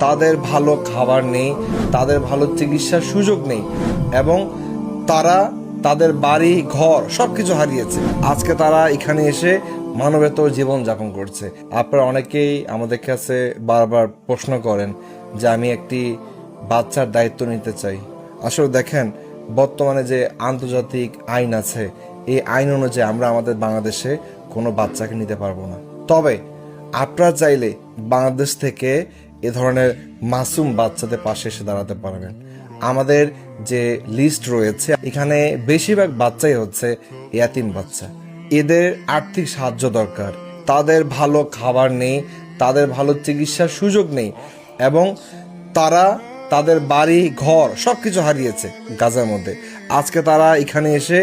তাদের ভালো খাবার নেই, তাদের ভালো চিকিৎসার সুযোগ নেই এবং তারা তাদের বাড়ি ঘর সবকিছু হারিয়েছে। আজকে তারা এখানে এসে মানবেতর জীবন যাপন করছে। আপনারা অনেকেই আমাদের কাছে বারবার প্রশ্ন করেন যে আমি একটি বাচ্চার দায়িত্ব নিতে চাই। আসলে দেখেন, বর্তমানে যে আন্তর্জাতিক আইন আছে, এই আইন অনুযায়ী আমরা আমাদের বাংলাদেশে কোনো বাচ্চাকে নিতে পারবো না। তবে আপনারা চাইলে বাংলাদেশ থেকে এ ধরনের মাসুম বাচ্চাদের পাশে এসে দাঁড়াতে পারবেন। আমাদের যে লিস্ট রয়েছে এখানে বেশিরভাগ বাচ্চাই হচ্ছে ইয়াতিম বাচ্চা। এদের আর্থিক সাহায্য দরকার, তাদের ভালো খাবার নেই, তাদের ভালো চিকিৎসার সুযোগ নেই এবং তারা তাদের বাড়ি ঘর সবকিছু হারিয়েছে গাজার মধ্যে। আজকে তারা এখানে এসে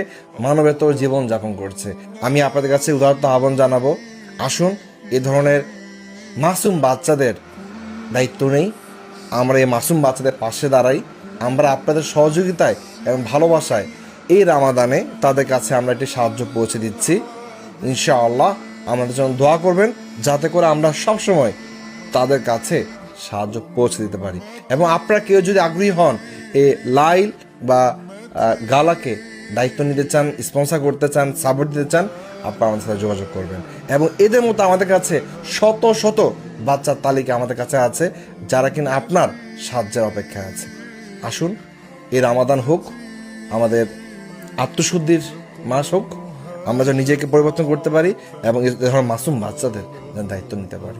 মানবেতর জীবন যাপন করছে। আমি আপনাদের কাছে উদারত আহ্বান জানাবো, আসুন এ ধরনের মাসুম বাচ্চাদের দায়িত্ব নেই, আমরা এই মাসুম বাচ্চাদের পাশে দাঁড়াই। আমরা আপনাদের সহযোগিতায় এবং ভালোবাসায় এই রামাদানে তাদের কাছে আমরা একটি সাহায্য পৌঁছে দিচ্ছি। ইনশাআল্লাহ আমাদের জন্য দোয়া করবেন, যাতে করে আমরা সবসময় তাদের কাছে সাহায্য পৌঁছে দিতে পারি। এবং আপনারা কেউ যদি আগ্রহী হন এই লাইল বা গালাকে দায়িত্ব নিতে চান, স্পন্সর করতে চান, সাপোর্ট দিতে চান, আপনারা আমাদের সাথে যোগাযোগ করবেন। এবং এদের মতো আমাদের কাছে শত শত বাচ্চার তালিকা আমাদের কাছে আছে যারা কিনা আপনার সাহায্যের অপেক্ষায় আছে। আসুন এই রামাদান হোক আমাদের আত্মশুদ্ধির মাস হোক, আমরা যেন নিজেকে পরিবর্তন করতে পারি এবং এ ধরনের মাসুম বাচ্চাদের দায়িত্ব নিতে পারি।